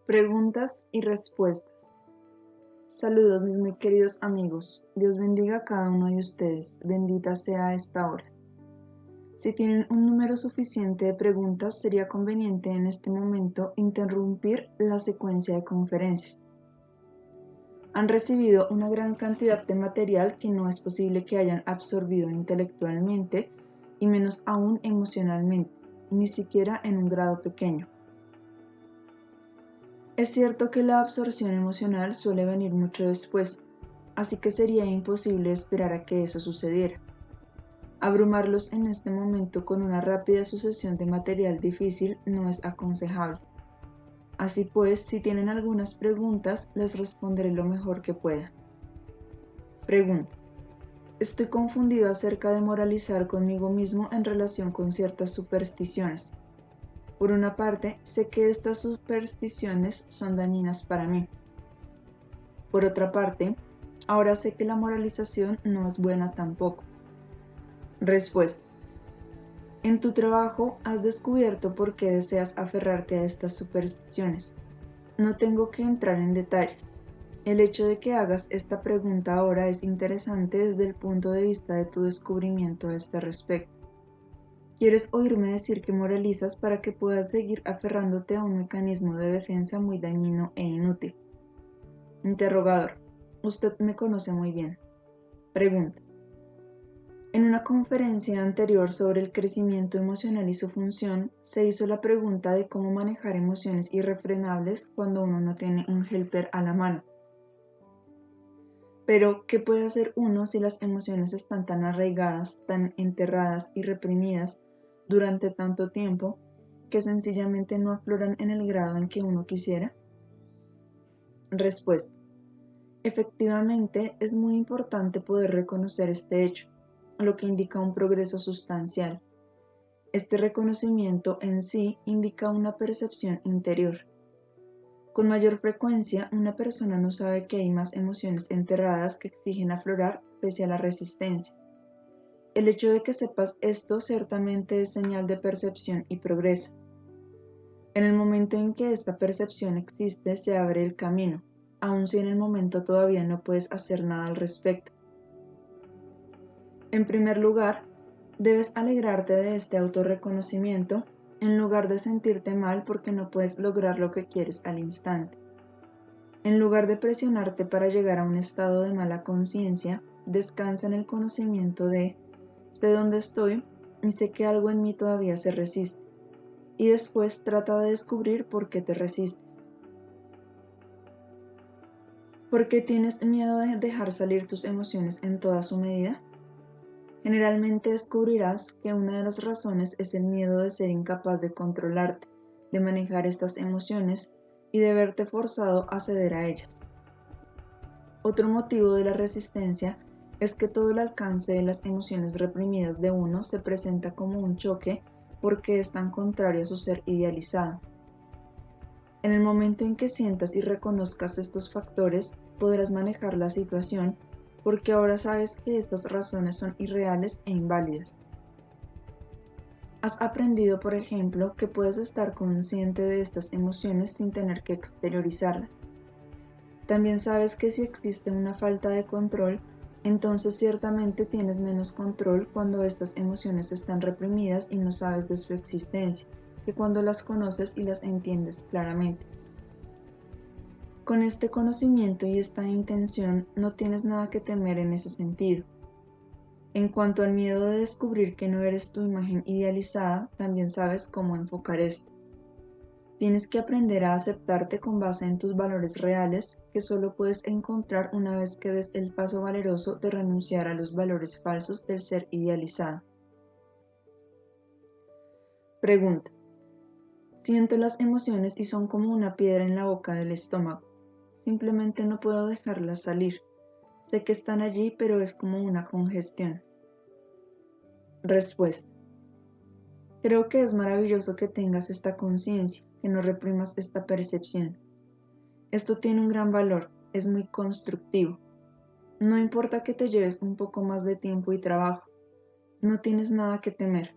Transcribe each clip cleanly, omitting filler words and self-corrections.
Preguntas y respuestas. Saludos mis muy queridos amigos. Dios bendiga a cada uno de ustedes. Bendita sea esta hora. Si tienen un número suficiente de preguntas, sería conveniente en este momento interrumpir la secuencia de conferencias. Han recibido una gran cantidad de material que no es posible que hayan absorbido intelectualmente y menos aún emocionalmente, ni siquiera en un grado pequeño. Es cierto que la absorción emocional suele venir mucho después, así que sería imposible esperar a que eso sucediera. Abrumarlos en este momento con una rápida sucesión de material difícil no es aconsejable. Así pues, si tienen algunas preguntas, les responderé lo mejor que pueda. Pregunta. Estoy confundido acerca de moralizar conmigo mismo en relación con ciertas supersticiones. Por una parte, sé que estas supersticiones son dañinas para mí. Por otra parte, ahora sé que la moralización no es buena tampoco. Respuesta. En tu trabajo has descubierto por qué deseas aferrarte a estas supersticiones. No tengo que entrar en detalles. El hecho de que hagas esta pregunta ahora es interesante desde el punto de vista de tu descubrimiento a este respecto. ¿Quieres oírme decir que moralizas para que puedas seguir aferrándote a un mecanismo de defensa muy dañino e inútil? Interrogador. Usted me conoce muy bien. Pregunta. En una conferencia anterior sobre el crecimiento emocional y su función, se hizo la pregunta de cómo manejar emociones irrefrenables cuando uno no tiene un helper a la mano. Pero, ¿qué puede hacer uno si las emociones están tan arraigadas, tan enterradas y reprimidas durante tanto tiempo que sencillamente no afloran en el grado en que uno quisiera? Respuesta. Efectivamente, es muy importante poder reconocer este hecho, lo que indica un progreso sustancial. Este reconocimiento en sí indica una percepción interior. Con mayor frecuencia, una persona no sabe que hay más emociones enterradas que exigen aflorar pese a la resistencia. El hecho de que sepas esto ciertamente es señal de percepción y progreso. En el momento en que esta percepción existe, se abre el camino, aun si en el momento todavía no puedes hacer nada al respecto. En primer lugar, debes alegrarte de este autorreconocimiento en lugar de sentirte mal porque no puedes lograr lo que quieres al instante. En lugar de presionarte para llegar a un estado de mala conciencia, descansa en el conocimiento de sé dónde estoy y sé que algo en mí todavía se resiste, y después trata de descubrir por qué te resistes. ¿Por qué tienes miedo de dejar salir tus emociones en toda su medida? Generalmente descubrirás que una de las razones es el miedo de ser incapaz de controlarte, de manejar estas emociones y de verte forzado a ceder a ellas. Otro motivo de la resistencia es que todo el alcance de las emociones reprimidas de uno se presenta como un choque porque es tan contrario a su ser idealizado. En el momento en que sientas y reconozcas estos factores, podrás manejar la situación porque ahora sabes que estas razones son irreales e inválidas. Has aprendido, por ejemplo, que puedes estar consciente de estas emociones sin tener que exteriorizarlas. También sabes que si existe una falta de control, entonces ciertamente tienes menos control cuando estas emociones están reprimidas y no sabes de su existencia, que cuando las conoces y las entiendes claramente. Con este conocimiento y esta intención no tienes nada que temer en ese sentido. En cuanto al miedo de descubrir que no eres tu imagen idealizada, también sabes cómo enfocar esto. Tienes que aprender a aceptarte con base en tus valores reales, que solo puedes encontrar una vez que des el paso valeroso de renunciar a los valores falsos del ser idealizado. Pregunta. Siento las emociones y son como una piedra en la boca del estómago. Simplemente no puedo dejarlas salir. Sé que están allí, pero es como una congestión. Respuesta. Creo que es maravilloso que tengas esta conciencia, que no reprimas esta percepción. Esto tiene un gran valor, es muy constructivo. No importa que te lleves un poco más de tiempo y trabajo, no tienes nada que temer.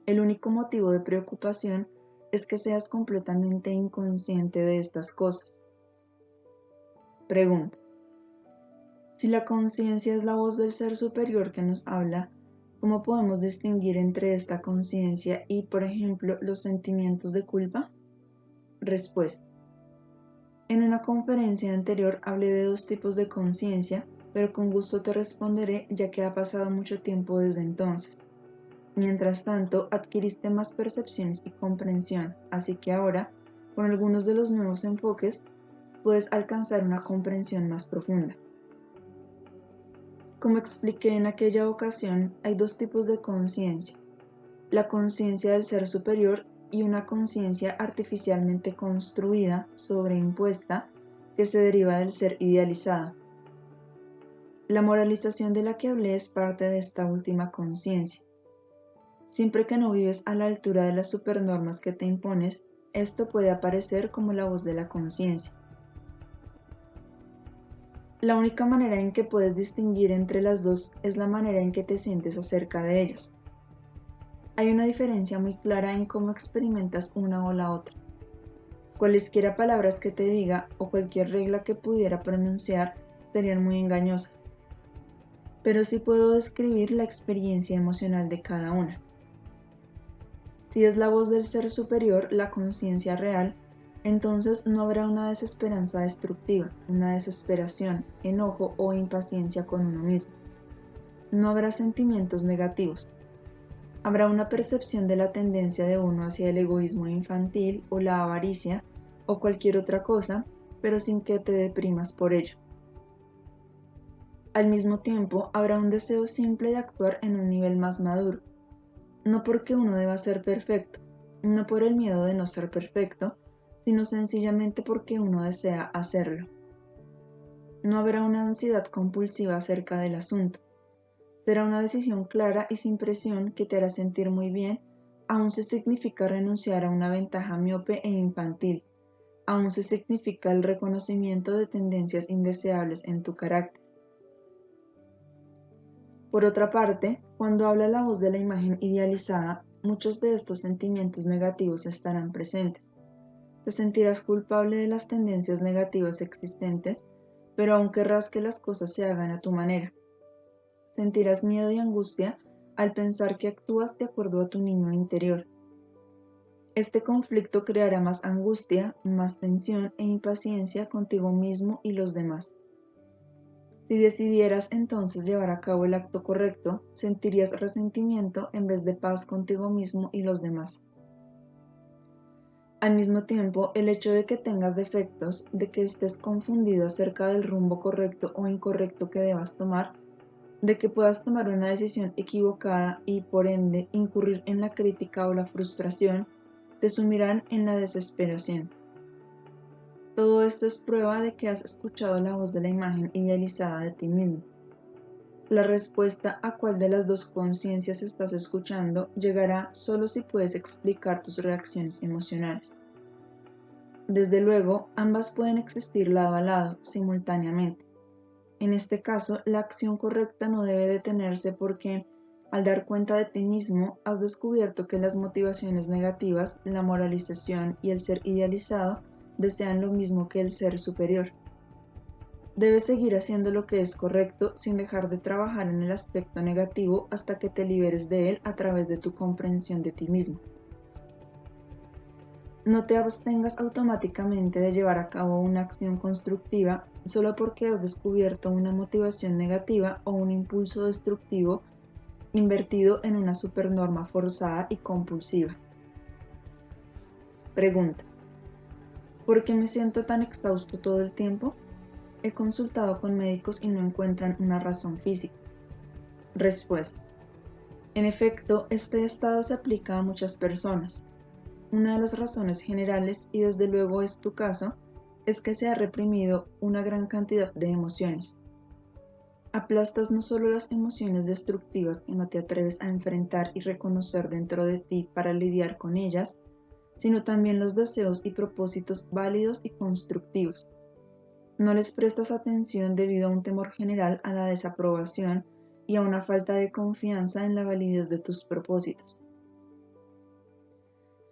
El único motivo de preocupación es que seas completamente inconsciente de estas cosas. Pregunta: si la conciencia es la voz del ser superior que nos habla, ¿cómo podemos distinguir entre esta conciencia y, por ejemplo, los sentimientos de culpa? Respuesta: en una conferencia anterior hablé de dos tipos de conciencia, pero con gusto te responderé ya que ha pasado mucho tiempo desde entonces. Mientras tanto, adquiriste más percepciones y comprensión, así que ahora, con algunos de los nuevos enfoques, puedes alcanzar una comprensión más profunda. Como expliqué en aquella ocasión, hay dos tipos de conciencia: la conciencia del ser superior y una conciencia artificialmente construida, sobreimpuesta, que se deriva del ser idealizado. La moralización de la que hablé es parte de esta última conciencia. Siempre que no vives a la altura de las supernormas que te impones, esto puede aparecer como la voz de la conciencia. La única manera en que puedes distinguir entre las dos es la manera en que te sientes acerca de ellas. Hay una diferencia muy clara en cómo experimentas una o la otra. Cualesquiera palabras que te diga o cualquier regla que pudiera pronunciar serían muy engañosas. Pero sí puedo describir la experiencia emocional de cada una. Si es la voz del ser superior, la conciencia real, entonces no habrá una desesperanza destructiva, una desesperación, enojo o impaciencia con uno mismo. No habrá sentimientos negativos. Habrá una percepción de la tendencia de uno hacia el egoísmo infantil o la avaricia o cualquier otra cosa, pero sin que te deprimas por ello. Al mismo tiempo, habrá un deseo simple de actuar en un nivel más maduro, no porque uno deba ser perfecto, no por el miedo de no ser perfecto, sino sencillamente porque uno desea hacerlo. No habrá una ansiedad compulsiva acerca del asunto. Será una decisión clara y sin presión que te hará sentir muy bien, aun si significa renunciar a una ventaja miope e infantil, aun si significa el reconocimiento de tendencias indeseables en tu carácter. Por otra parte, cuando habla la voz de la imagen idealizada, muchos de estos sentimientos negativos estarán presentes. Te sentirás culpable de las tendencias negativas existentes, pero aún querrás que las cosas se hagan a tu manera. Sentirás miedo y angustia al pensar que actúas de acuerdo a tu niño interior. Este conflicto creará más angustia, más tensión e impaciencia contigo mismo y los demás. Si decidieras entonces llevar a cabo el acto correcto, sentirías resentimiento en vez de paz contigo mismo y los demás. Al mismo tiempo, el hecho de que tengas defectos, de que estés confundido acerca del rumbo correcto o incorrecto que debas tomar, de que puedas tomar una decisión equivocada y, por ende, incurrir en la crítica o la frustración, te sumirán en la desesperación. Todo esto es prueba de que has escuchado la voz de la imagen idealizada de ti mismo. La respuesta a cuál de las dos conciencias estás escuchando llegará solo si puedes explicar tus reacciones emocionales. Desde luego, ambas pueden existir lado a lado, simultáneamente. En este caso, la acción correcta no debe detenerse porque, al dar cuenta de ti mismo, has descubierto que las motivaciones negativas, la moralización y el ser idealizado desean lo mismo que el ser superior. Debes seguir haciendo lo que es correcto sin dejar de trabajar en el aspecto negativo hasta que te liberes de él a través de tu comprensión de ti mismo. No te abstengas automáticamente de llevar a cabo una acción constructiva solo porque has descubierto una motivación negativa o un impulso destructivo invertido en una supernorma forzada y compulsiva. Pregunta: ¿por qué me siento tan exhausto todo el tiempo? He consultado con médicos y no encuentran una razón física. Respuesta: en efecto, este estado se aplica a muchas personas. Una de las razones generales, y desde luego es tu caso, es que se ha reprimido una gran cantidad de emociones. Aplastas no solo las emociones destructivas que no te atreves a enfrentar y reconocer dentro de ti para lidiar con ellas, sino también los deseos y propósitos válidos y constructivos. No les prestas atención debido a un temor general a la desaprobación y a una falta de confianza en la validez de tus propósitos.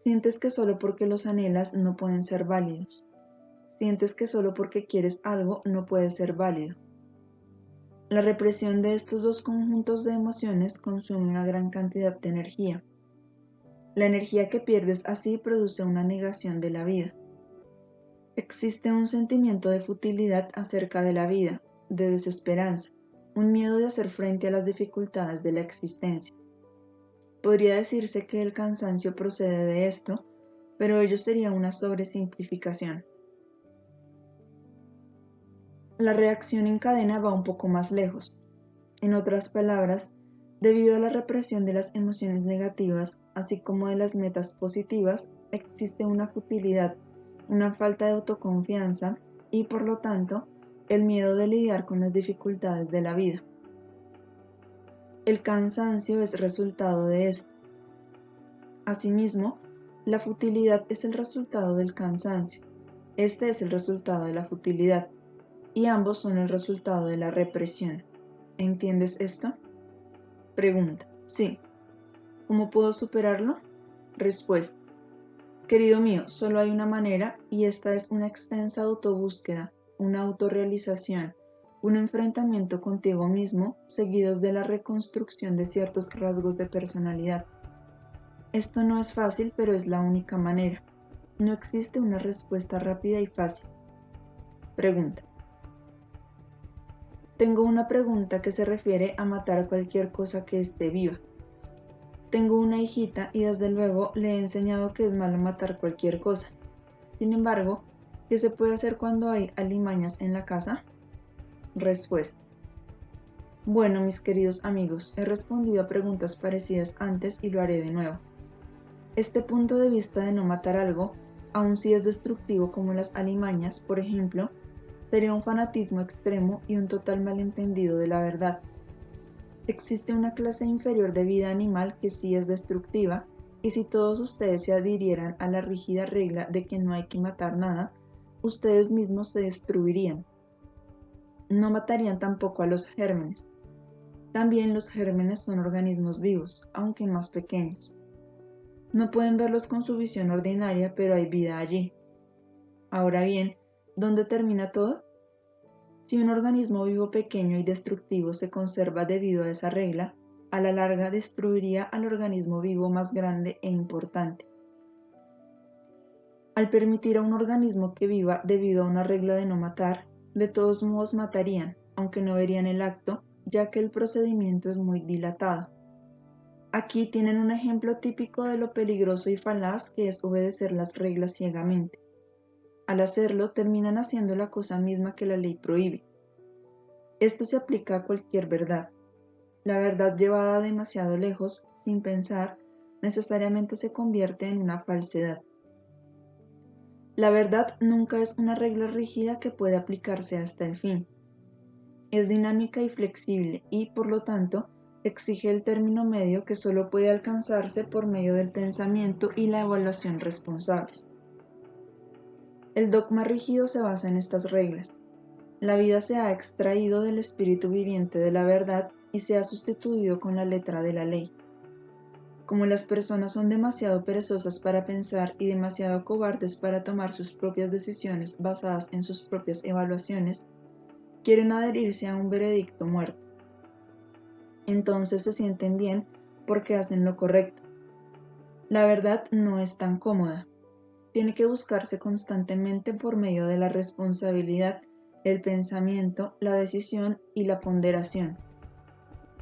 Sientes que solo porque los anhelas no pueden ser válidos. Sientes que solo porque quieres algo no puede ser válido. La represión de estos dos conjuntos de emociones consume una gran cantidad de energía. La energía que pierdes así produce una negación de la vida. Existe un sentimiento de futilidad acerca de la vida, de desesperanza, un miedo de hacer frente a las dificultades de la existencia. Podría decirse que el cansancio procede de esto, pero ello sería una sobresimplificación. La reacción en cadena va un poco más lejos. En otras palabras, debido a la represión de las emociones negativas, así como de las metas positivas, existe una futilidad, una falta de autoconfianza y, por lo tanto, el miedo de lidiar con las dificultades de la vida. El cansancio es resultado de esto. Asimismo, la futilidad es el resultado del cansancio. Este es el resultado de la futilidad, y ambos son el resultado de la represión. ¿Entiendes esto? Pregunta. Sí. ¿Cómo puedo superarlo? Respuesta. Querido mío, solo hay una manera, y esta es una extensa autobúsqueda, una autorrealización, un enfrentamiento contigo mismo, seguidos de la reconstrucción de ciertos rasgos de personalidad. Esto no es fácil, pero es la única manera. No existe una respuesta rápida y fácil. Pregunta. Tengo una pregunta que se refiere a matar cualquier cosa que esté viva. Tengo una hijita y desde luego le he enseñado que es malo matar cualquier cosa. Sin embargo, ¿qué se puede hacer cuando hay alimañas en la casa? Respuesta. Bueno, mis queridos amigos, he respondido a preguntas parecidas antes y lo haré de nuevo. Este punto de vista de no matar algo, aun si es destructivo como las alimañas, por ejemplo, sería un fanatismo extremo y un total malentendido de la verdad. Existe una clase inferior de vida animal que sí es destructiva, y si todos ustedes se adhirieran a la rígida regla de que no hay que matar nada, ustedes mismos se destruirían. No matarían tampoco a los gérmenes. También los gérmenes son organismos vivos, aunque más pequeños. No pueden verlos con su visión ordinaria, pero hay vida allí. Ahora bien, ¿dónde termina todo? Si un organismo vivo pequeño y destructivo se conserva debido a esa regla, a la larga destruiría al organismo vivo más grande e importante. Al permitir a un organismo que viva debido a una regla de no matar, de todos modos matarían, aunque no verían el acto, ya que el procedimiento es muy dilatado. Aquí tienen un ejemplo típico de lo peligroso y falaz que es obedecer las reglas ciegamente. Al hacerlo, terminan haciendo la cosa misma que la ley prohíbe. Esto se aplica a cualquier verdad. La verdad llevada demasiado lejos, sin pensar, necesariamente se convierte en una falsedad. La verdad nunca es una regla rígida que puede aplicarse hasta el fin. Es dinámica y flexible y, por lo tanto, exige el término medio que solo puede alcanzarse por medio del pensamiento y la evaluación responsables. El dogma rígido se basa en estas reglas. La vida se ha extraído del espíritu viviente de la verdad y se ha sustituido con la letra de la ley. Como las personas son demasiado perezosas para pensar y demasiado cobardes para tomar sus propias decisiones basadas en sus propias evaluaciones, quieren adherirse a un veredicto muerto. Entonces se sienten bien porque hacen lo correcto. La verdad no es tan cómoda. Tiene que buscarse constantemente por medio de la responsabilidad, el pensamiento, la decisión y la ponderación.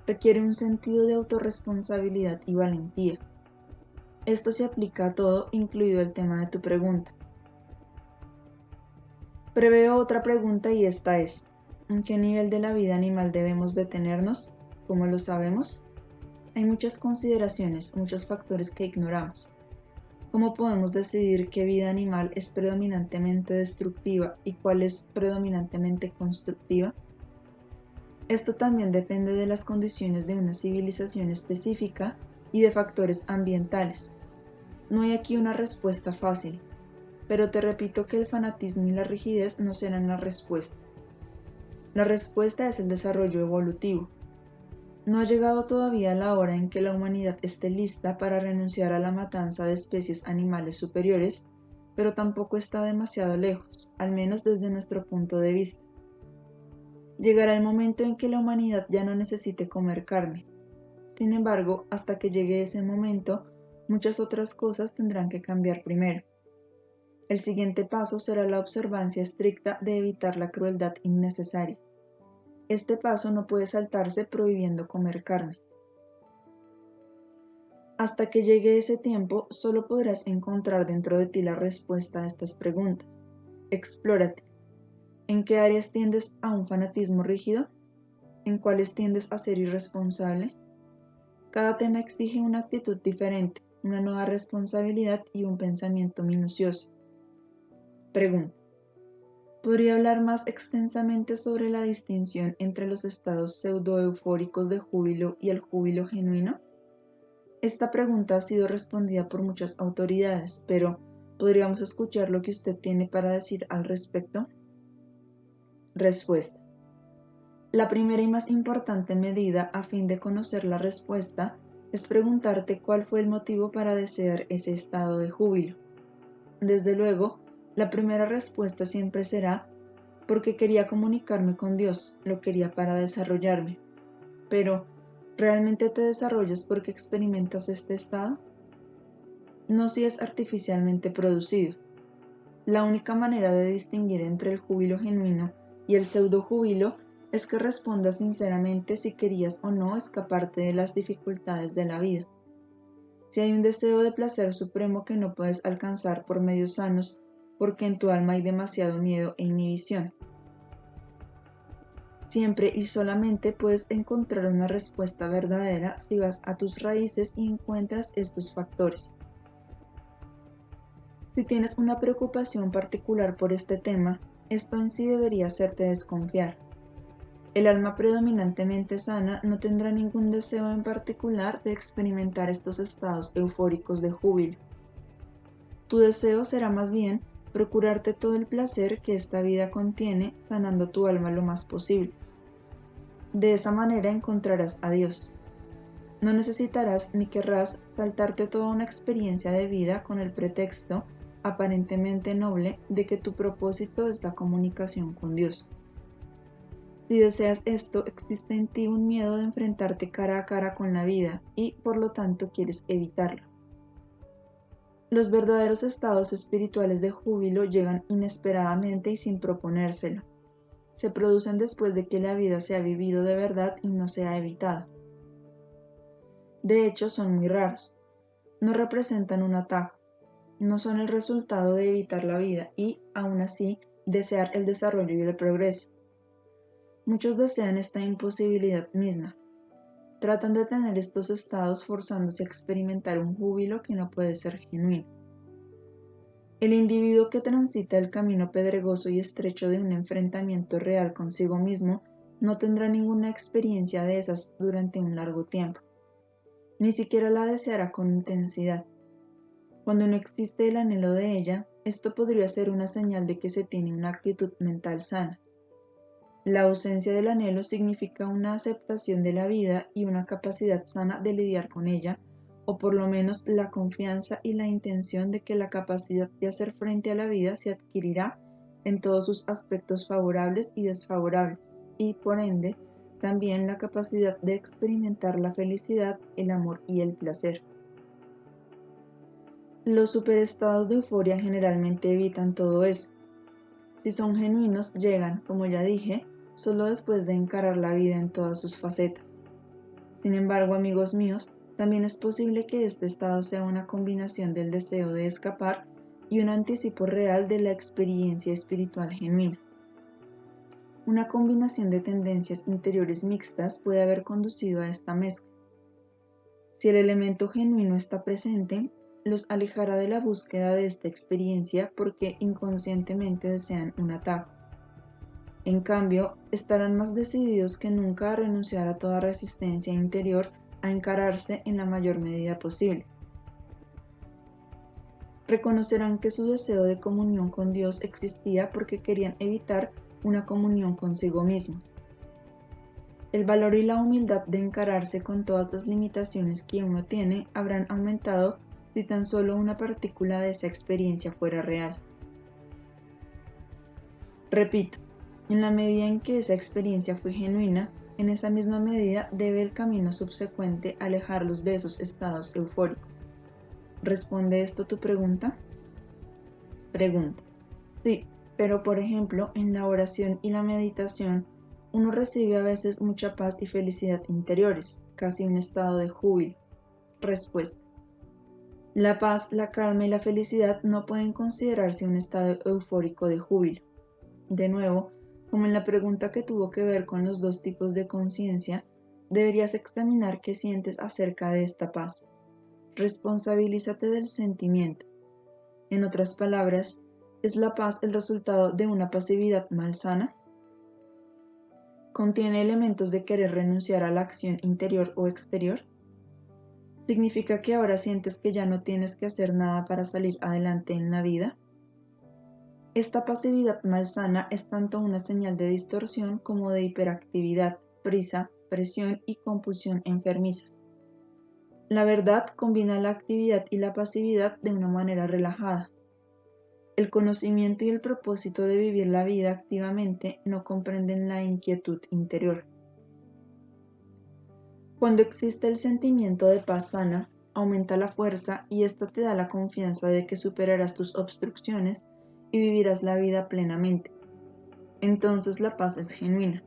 Requiere un sentido de autorresponsabilidad y valentía. Esto se aplica a todo, incluido el tema de tu pregunta. Preveo otra pregunta y esta es, ¿en qué nivel de la vida animal debemos detenernos? ¿Cómo lo sabemos? Hay muchas consideraciones, muchos factores que ignoramos. ¿Cómo podemos decidir qué vida animal es predominantemente destructiva y cuál es predominantemente constructiva? Esto también depende de las condiciones de una civilización específica y de factores ambientales. No hay aquí una respuesta fácil, pero te repito que el fanatismo y la rigidez no serán la respuesta. La respuesta es el desarrollo evolutivo. No ha llegado todavía la hora en que la humanidad esté lista para renunciar a la matanza de especies animales superiores, pero tampoco está demasiado lejos, al menos desde nuestro punto de vista. Llegará el momento en que la humanidad ya no necesite comer carne. Sin embargo, hasta que llegue ese momento, muchas otras cosas tendrán que cambiar primero. El siguiente paso será la observancia estricta de evitar la crueldad innecesaria. Este paso no puede saltarse prohibiendo comer carne. Hasta que llegue ese tiempo, solo podrás encontrar dentro de ti la respuesta a estas preguntas. Explórate. ¿En qué áreas tiendes a un fanatismo rígido? ¿En cuáles tiendes a ser irresponsable? Cada tema exige una actitud diferente, una nueva responsabilidad y un pensamiento minucioso. Pregunta. ¿Podría hablar más extensamente sobre la distinción entre los estados pseudo-eufóricos de júbilo y el júbilo genuino? Esta pregunta ha sido respondida por muchas autoridades, pero ¿podríamos escuchar lo que usted tiene para decir al respecto? Respuesta. La primera y más importante medida a fin de conocer la respuesta es preguntarte cuál fue el motivo para desear ese estado de júbilo. Desde luego, la primera respuesta siempre será porque quería comunicarme con Dios, lo quería para desarrollarme. Pero, ¿realmente te desarrollas porque experimentas este estado? No si es artificialmente producido. La única manera de distinguir entre el júbilo genuino y el pseudo-júbilo es que respondas sinceramente si querías o no escaparte de las dificultades de la vida. Si hay un deseo de placer supremo que no puedes alcanzar por medios sanos, porque en tu alma hay demasiado miedo e inhibición. Siempre y solamente puedes encontrar una respuesta verdadera si vas a tus raíces y encuentras estos factores. Si tienes una preocupación particular por este tema, esto en sí debería hacerte desconfiar. El alma predominantemente sana no tendrá ningún deseo en particular de experimentar estos estados eufóricos de júbilo. Tu deseo será más bien procurarte todo el placer que esta vida contiene, sanando tu alma lo más posible. De esa manera encontrarás a Dios. No necesitarás ni querrás saltarte toda una experiencia de vida con el pretexto, aparentemente noble, de que tu propósito es la comunicación con Dios. Si deseas esto, existe en ti un miedo de enfrentarte cara a cara con la vida y, por lo tanto, quieres evitarlo. Los verdaderos estados espirituales de júbilo llegan inesperadamente y sin proponérselo. Se producen después de que la vida se ha vivido de verdad y no se ha evitado. De hecho, son muy raros. No representan un atajo. No son el resultado de evitar la vida y, aún así, desear el desarrollo y el progreso. Muchos desean esta imposibilidad misma. Tratan de tener estos estados forzándose a experimentar un júbilo que no puede ser genuino. El individuo que transita el camino pedregoso y estrecho de un enfrentamiento real consigo mismo no tendrá ninguna experiencia de esas durante un largo tiempo. Ni siquiera la deseará con intensidad. Cuando no existe el anhelo de ella, esto podría ser una señal de que se tiene una actitud mental sana. La ausencia del anhelo significa una aceptación de la vida y una capacidad sana de lidiar con ella, o por lo menos la confianza y la intención de que la capacidad de hacer frente a la vida se adquirirá en todos sus aspectos favorables y desfavorables, y por ende, también la capacidad de experimentar la felicidad, el amor y el placer. Los superestados de euforia generalmente evitan todo eso. Si son genuinos, llegan, como ya dije, solo después de encarar la vida en todas sus facetas. Sin embargo, amigos míos, también es posible que este estado sea una combinación del deseo de escapar y un anticipo real de la experiencia espiritual genuina. Una combinación de tendencias interiores mixtas puede haber conducido a esta mezcla. Si el elemento genuino está presente, los alejará de la búsqueda de esta experiencia porque inconscientemente desean un atajo. En cambio, estarán más decididos que nunca a renunciar a toda resistencia interior a encararse en la mayor medida posible. Reconocerán que su deseo de comunión con Dios existía porque querían evitar una comunión consigo mismos. El valor y la humildad de encararse con todas las limitaciones que uno tiene habrán aumentado si tan solo una partícula de esa experiencia fuera real. Repito, en la medida en que esa experiencia fue genuina, en esa misma medida debe el camino subsecuente alejarlos de esos estados eufóricos. ¿Responde esto tu pregunta? Pregunta. Sí, pero por ejemplo, en la oración y la meditación, uno recibe a veces mucha paz y felicidad interiores, casi un estado de júbilo. Respuesta. La paz, la calma y la felicidad no pueden considerarse un estado eufórico de júbilo. De nuevo, como en la pregunta que tuvo que ver con los dos tipos de conciencia, deberías examinar qué sientes acerca de esta paz. Responsabilízate del sentimiento. En otras palabras, ¿es la paz el resultado de una pasividad malsana? ¿Contiene elementos de querer renunciar a la acción interior o exterior? ¿Significa que ahora sientes que ya no tienes que hacer nada para salir adelante en la vida? Esta pasividad malsana es tanto una señal de distorsión como de hiperactividad, prisa, presión y compulsión enfermizas. La verdad combina la actividad y la pasividad de una manera relajada. El conocimiento y el propósito de vivir la vida activamente no comprenden la inquietud interior. Cuando existe el sentimiento de paz sana, aumenta la fuerza y esto te da la confianza de que superarás tus obstrucciones y vivirás la vida plenamente. Entonces la paz es genuina.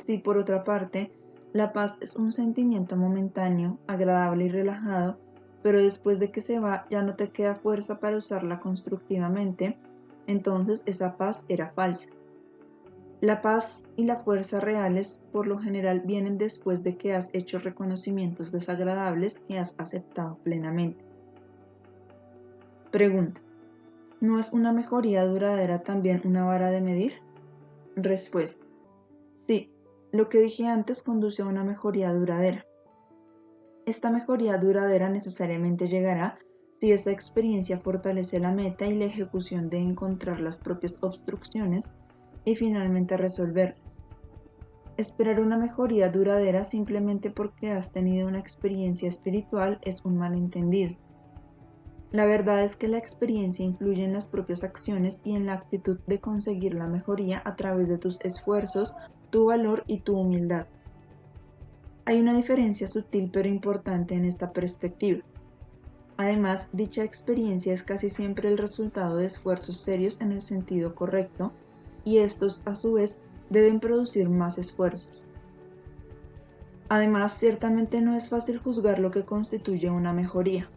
Si por otra parte, la paz es un sentimiento momentáneo, agradable y relajado, pero después de que se va ya no te queda fuerza para usarla constructivamente, entonces esa paz era falsa. La paz y la fuerza reales por lo general vienen después de que has hecho reconocimientos desagradables que has aceptado plenamente. Pregunta. ¿No es una mejoría duradera también una vara de medir? Respuesta. Sí, lo que dije antes conduce a una mejoría duradera. Esta mejoría duradera necesariamente llegará si esa experiencia fortalece la meta y la ejecución de encontrar las propias obstrucciones y finalmente resolverlas. Esperar una mejoría duradera simplemente porque has tenido una experiencia espiritual es un malentendido. La verdad es que la experiencia influye en las propias acciones y en la actitud de conseguir la mejoría a través de tus esfuerzos, tu valor y tu humildad. Hay una diferencia sutil pero importante en esta perspectiva. Además, dicha experiencia es casi siempre el resultado de esfuerzos serios en el sentido correcto, y estos, a su vez, deben producir más esfuerzos. Además, ciertamente no es fácil juzgar lo que constituye una mejoría.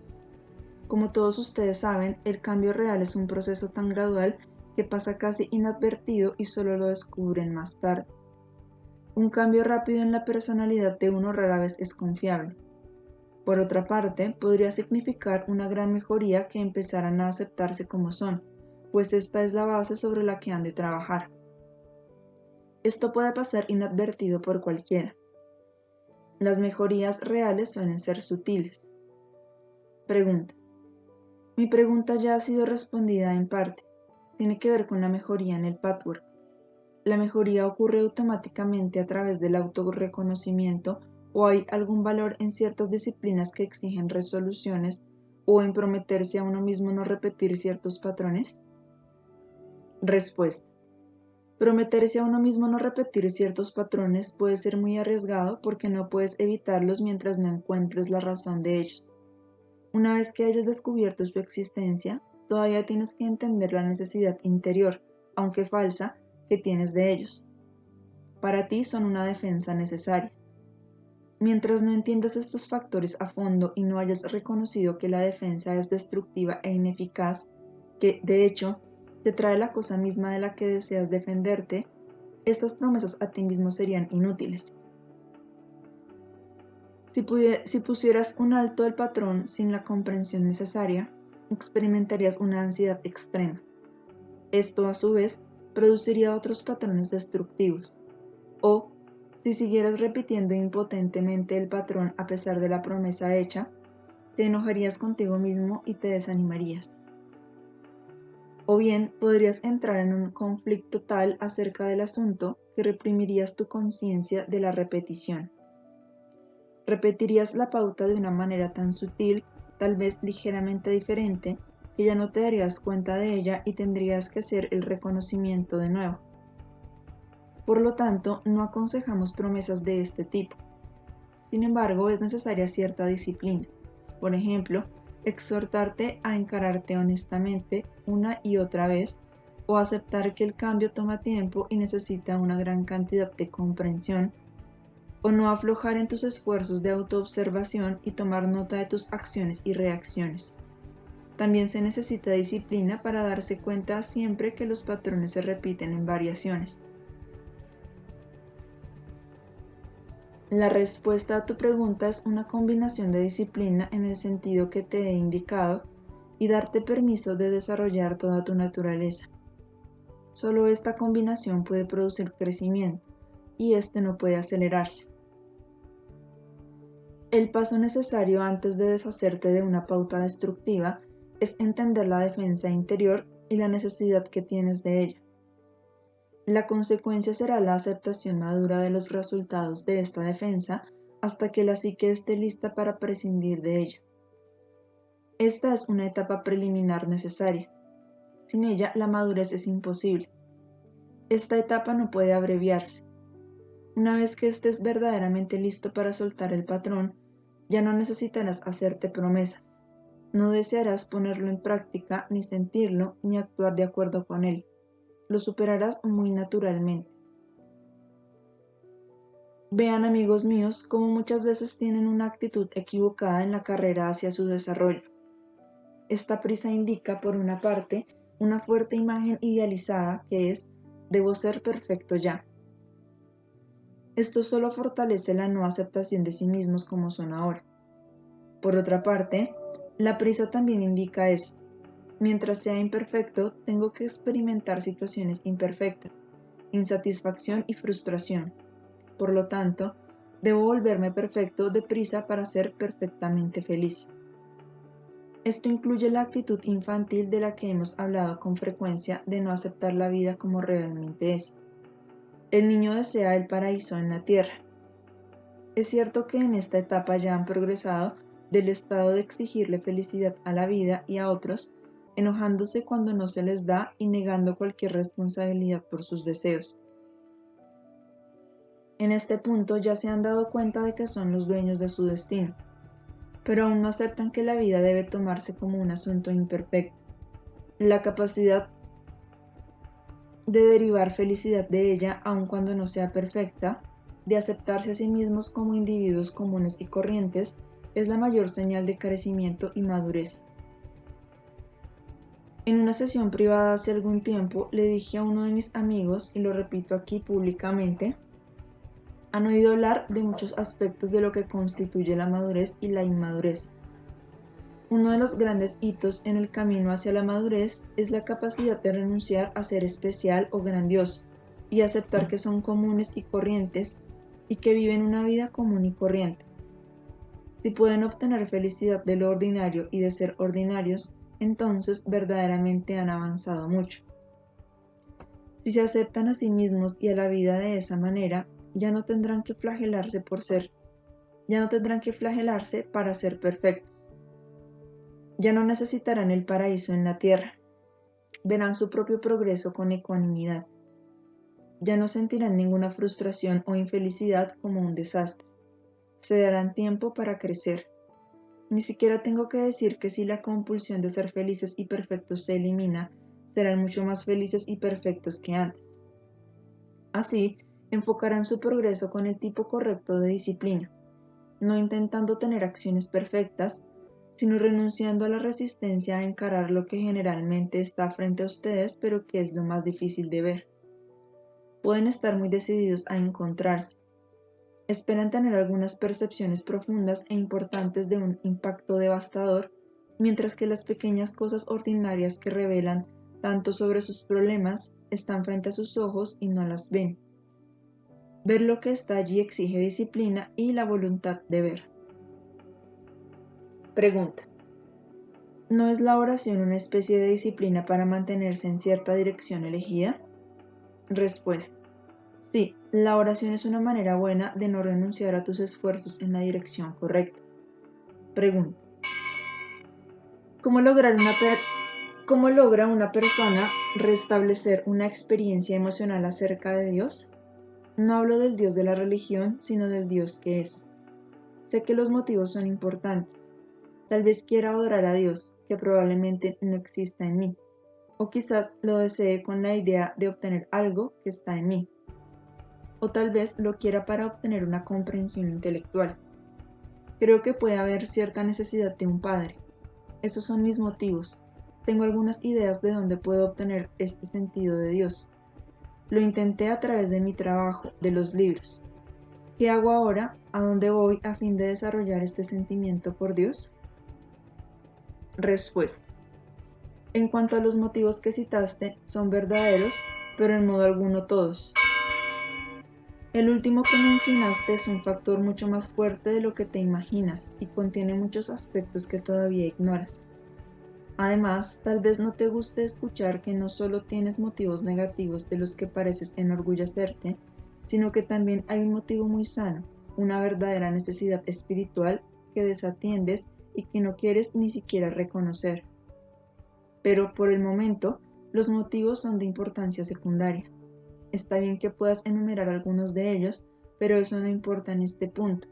Como todos ustedes saben, el cambio real es un proceso tan gradual que pasa casi inadvertido y solo lo descubren más tarde. Un cambio rápido en la personalidad de uno rara vez es confiable. Por otra parte, podría significar una gran mejoría que empezaran a aceptarse como son, pues esta es la base sobre la que han de trabajar. Esto puede pasar inadvertido por cualquiera. Las mejorías reales suelen ser sutiles. Pregunta. Mi pregunta ya ha sido respondida en parte. Tiene que ver con la mejoría en el patchwork. ¿La mejoría ocurre automáticamente a través del autorreconocimiento o hay algún valor en ciertas disciplinas que exigen resoluciones o en prometerse a uno mismo no repetir ciertos patrones? Respuesta. Prometerse a uno mismo no repetir ciertos patrones puede ser muy arriesgado porque no puedes evitarlos mientras no encuentres la razón de ellos. Una vez que hayas descubierto su existencia, todavía tienes que entender la necesidad interior, aunque falsa, que tienes de ellos. Para ti son una defensa necesaria. Mientras no entiendas estos factores a fondo y no hayas reconocido que la defensa es destructiva e ineficaz, que, de hecho, te trae la cosa misma de la que deseas defenderte, estas promesas a ti mismo serían inútiles. Si pusieras un alto al patrón sin la comprensión necesaria, experimentarías una ansiedad extrema. Esto, a su vez, produciría otros patrones destructivos. O, si siguieras repitiendo impotentemente el patrón a pesar de la promesa hecha, te enojarías contigo mismo y te desanimarías. O bien podrías entrar en un conflicto tal acerca del asunto que reprimirías tu conciencia de la repetición. Repetirías la pauta de una manera tan sutil, tal vez ligeramente diferente, que ya no te darías cuenta de ella y tendrías que hacer el reconocimiento de nuevo. Por lo tanto, no aconsejamos promesas de este tipo. Sin embargo, es necesaria cierta disciplina. Por ejemplo, exhortarte a encararte honestamente una y otra vez, o aceptar que el cambio toma tiempo y necesita una gran cantidad de comprensión, o no aflojar en tus esfuerzos de autoobservación y tomar nota de tus acciones y reacciones. También se necesita disciplina para darse cuenta siempre que los patrones se repiten en variaciones. La respuesta a tu pregunta es una combinación de disciplina en el sentido que te he indicado y darte permiso de desarrollar toda tu naturaleza. Solo esta combinación puede producir crecimiento y este no puede acelerarse. El paso necesario antes de deshacerte de una pauta destructiva es entender la defensa interior y la necesidad que tienes de ella. La consecuencia será la aceptación madura de los resultados de esta defensa hasta que la psique esté lista para prescindir de ella. Esta es una etapa preliminar necesaria. Sin ella, la madurez es imposible. Esta etapa no puede abreviarse. Una vez que estés verdaderamente listo para soltar el patrón, ya no necesitarás hacerte promesas. No desearás ponerlo en práctica, ni sentirlo, ni actuar de acuerdo con él. Lo superarás muy naturalmente. Vean, amigos míos, cómo muchas veces tienen una actitud equivocada en la carrera hacia su desarrollo. Esta prisa indica, por una parte, una fuerte imagen idealizada que es «debo ser perfecto ya». Esto solo fortalece la no aceptación de sí mismos como son ahora. Por otra parte, la prisa también indica esto: mientras sea imperfecto, tengo que experimentar situaciones imperfectas, insatisfacción y frustración. Por lo tanto, debo volverme perfecto deprisa para ser perfectamente feliz. Esto incluye la actitud infantil de la que hemos hablado con frecuencia de no aceptar la vida como realmente es. El niño desea el paraíso en la tierra. Es cierto que en esta etapa ya han progresado del estado de exigirle felicidad a la vida y a otros, enojándose cuando no se les da y negando cualquier responsabilidad por sus deseos. En este punto ya se han dado cuenta de que son los dueños de su destino, pero aún no aceptan que la vida debe tomarse como un asunto imperfecto. La capacidad de derivar felicidad de ella, aun cuando no sea perfecta, de aceptarse a sí mismos como individuos comunes y corrientes, es la mayor señal de crecimiento y madurez. En una sesión privada hace algún tiempo le dije a uno de mis amigos, y lo repito aquí públicamente: han oído hablar de muchos aspectos de lo que constituye la madurez y la inmadurez. Uno de los grandes hitos en el camino hacia la madurez es la capacidad de renunciar a ser especial o grandioso y aceptar que son comunes y corrientes y que viven una vida común y corriente. Si pueden obtener felicidad de lo ordinario y de ser ordinarios, entonces verdaderamente han avanzado mucho. Si se aceptan a sí mismos y a la vida de esa manera, ya no tendrán que flagelarse para ser perfectos. Ya no necesitarán el paraíso en la tierra. Verán su propio progreso con ecuanimidad. Ya no sentirán ninguna frustración o infelicidad como un desastre. Se darán tiempo para crecer. Ni siquiera tengo que decir que si la compulsión de ser felices y perfectos se elimina, serán mucho más felices y perfectos que antes. Así, enfocarán su progreso con el tipo correcto de disciplina, no intentando tener acciones perfectas, sino renunciando a la resistencia a encarar lo que generalmente está frente a ustedes, pero que es lo más difícil de ver. Pueden estar muy decididos a encontrarse. Esperan tener algunas percepciones profundas e importantes de un impacto devastador, mientras que las pequeñas cosas ordinarias que revelan tanto sobre sus problemas están frente a sus ojos y no las ven. Ver lo que está allí exige disciplina y la voluntad de ver. Pregunta: ¿No es la oración una especie de disciplina para mantenerse en cierta dirección elegida? Respuesta. Sí, la oración es una manera buena de no renunciar a tus esfuerzos en la dirección correcta. Pregunta. ¿Cómo logra una persona restablecer una experiencia emocional acerca de Dios? No hablo del Dios de la religión, sino del Dios que es. Sé que los motivos son importantes. Tal vez quiera adorar a Dios, que probablemente no exista en mí. O quizás lo desee con la idea de obtener algo que está en mí. O tal vez lo quiera para obtener una comprensión intelectual. Creo que puede haber cierta necesidad de un padre. Esos son mis motivos. Tengo algunas ideas de dónde puedo obtener este sentido de Dios. Lo intenté a través de mi trabajo, de los libros. ¿Qué hago ahora? ¿A dónde voy a fin de desarrollar este sentimiento por Dios? Respuesta. En cuanto a los motivos que citaste, son verdaderos, pero en modo alguno todos. El último que mencionaste es un factor mucho más fuerte de lo que te imaginas y contiene muchos aspectos que todavía ignoras. Además, tal vez no te guste escuchar que no solo tienes motivos negativos de los que pareces enorgullecerte, sino que también hay un motivo muy sano, una verdadera necesidad espiritual que desatiendes y que no quieres ni siquiera reconocer. Pero por el momento, los motivos son de importancia secundaria. Está bien que puedas enumerar algunos de ellos, pero eso no importa en este punto.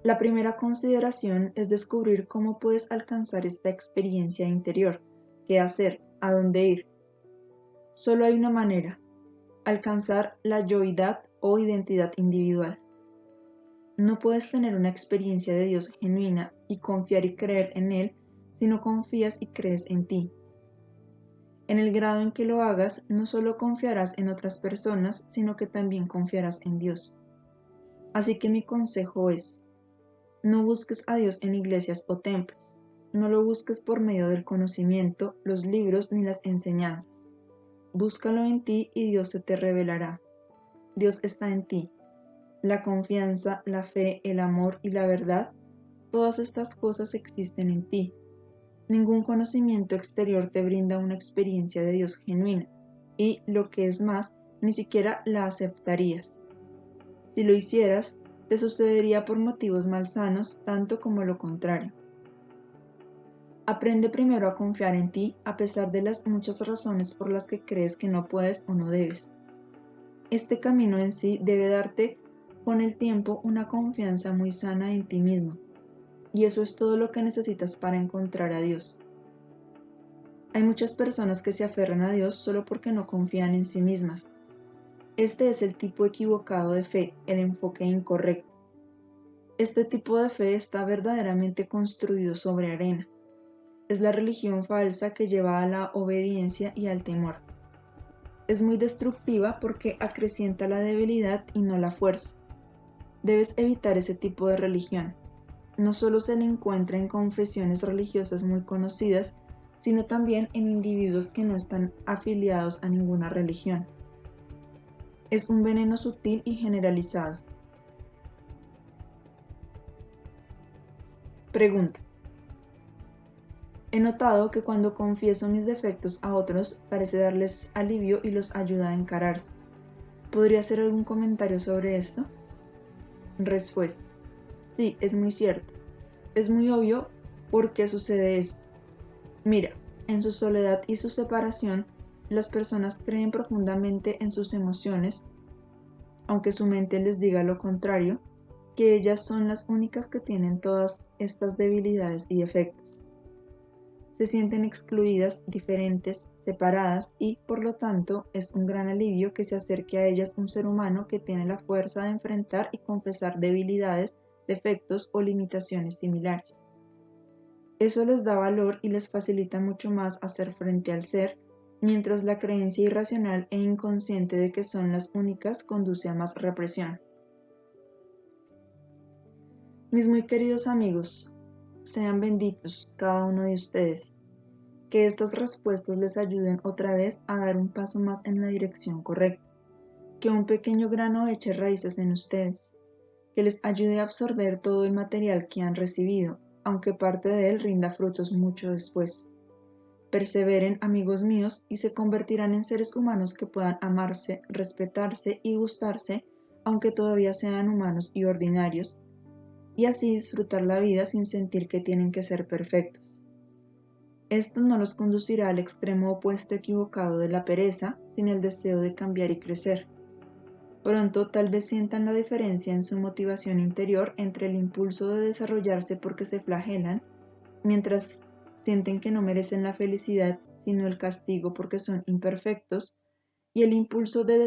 La primera consideración es descubrir cómo puedes alcanzar esta experiencia interior, qué hacer, a dónde ir. Solo hay una manera: alcanzar la yoidad o identidad individual. No puedes tener una experiencia de Dios genuina y confiar y creer en Él si no confías y crees en ti. En el grado en que lo hagas, no solo confiarás en otras personas, sino que también confiarás en Dios. Así que mi consejo es: no busques a Dios en iglesias o templos. No lo busques por medio del conocimiento, los libros ni las enseñanzas. Búscalo en ti y Dios se te revelará. Dios está en ti. La confianza, la fe, el amor y la verdad, todas estas cosas existen en ti. Ningún conocimiento exterior te brinda una experiencia de Dios genuina y, lo que es más, ni siquiera la aceptarías. Si lo hicieras, te sucedería por motivos malsanos tanto como lo contrario. Aprende primero a confiar en ti a pesar de las muchas razones por las que crees que no puedes o no debes. Este camino en sí debe darte con el tiempo una confianza muy sana en ti mismo, y eso es todo lo que necesitas para encontrar a Dios. Hay muchas personas que se aferran a Dios solo porque no confían en sí mismas. Este es el tipo equivocado de fe, el enfoque incorrecto. Este tipo de fe está verdaderamente construido sobre arena. Es la religión falsa que lleva a la obediencia y al temor. Es muy destructiva porque acrecienta la debilidad y no la fuerza. Debes evitar ese tipo de religión. No solo se le encuentra en confesiones religiosas muy conocidas, sino también en individuos que no están afiliados a ninguna religión. Es un veneno sutil y generalizado. Pregunta. He notado que cuando confieso mis defectos a otros parece darles alivio y los ayuda a encararse. ¿Podría hacer algún comentario sobre esto? Respuesta. Sí, es muy cierto. Es muy obvio por qué sucede esto. Mira, en su soledad y su separación, las personas creen profundamente en sus emociones, aunque su mente les diga lo contrario, que ellas son las únicas que tienen todas estas debilidades y defectos. Se sienten excluidas, diferentes, separadas y, por lo tanto, es un gran alivio que se acerque a ellas un ser humano que tiene la fuerza de enfrentar y confesar debilidades, defectos o limitaciones similares. Eso les da valor y les facilita mucho más hacer frente al ser, mientras la creencia irracional e inconsciente de que son las únicas conduce a más represión. Mis muy queridos amigos, sean benditos cada uno de ustedes. Que estas respuestas les ayuden otra vez a dar un paso más en la dirección correcta. Que un pequeño grano eche raíces en ustedes. Que les ayude a absorber todo el material que han recibido aunque parte de él rinda frutos mucho después. Perseveren, amigos míos, y se convertirán en seres humanos que puedan amarse, respetarse y gustarse, aunque todavía sean humanos y ordinarios, y así disfrutar la vida sin sentir que tienen que ser perfectos. Esto no los conducirá al extremo opuesto equivocado de la pereza, sin el deseo de cambiar y crecer. Pronto tal vez sientan la diferencia en su motivación interior entre el impulso de desarrollarse porque se flagelan, mientras sienten que no merecen la felicidad, sino el castigo porque son imperfectos, y el impulso de